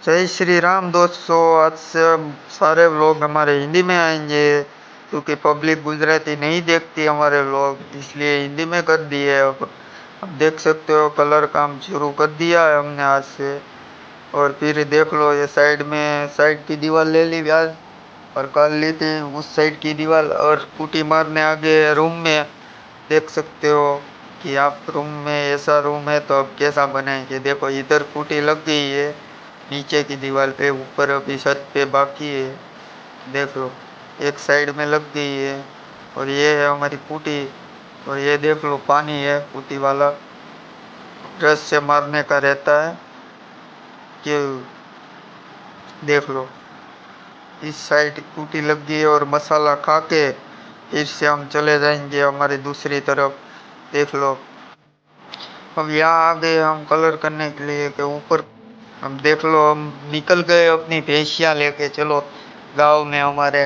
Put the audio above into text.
जय श्री राम दोस्तों। आज से सारे व्लॉग हमारे हिंदी में आएंगे क्योंकि पब्लिक गुजराती नहीं देखती हमारे व्लॉग, इसलिए हिंदी में कर दिए। अब देख सकते हो कलर काम शुरू कर दिया है हमने आज से। और फिर देख लो ये साइड की दीवार ले ली आज, और कल ली थी उस साइड की दीवार। और पुट्टी मारने आगे रूम में देख सकते हो कि आप रूम में ऐसा रूम है तो अब कैसा बनाएंगे। देखो इधर पुट्टी लग गई है नीचे की दीवार पे, ऊपर अभी छत पे बाकी है। देख लो एक साइड में लग गई है। और ये है हमारी पुट्टी। और ये देख लो पानी है पुट्टी वाला, ब्रश से मारने का रहता है कि देख लो इस साइड पुट्टी लग गई है। और मसाला खा के फिर से हम चले जाएंगे हमारी दूसरी तरफ। देख लो अब यहाँ आ गए हम कलर करने के लिए के ऊपर। हम देख लो हम निकल गए अपनी भैंसिया लेके। चलो गांव में हमारे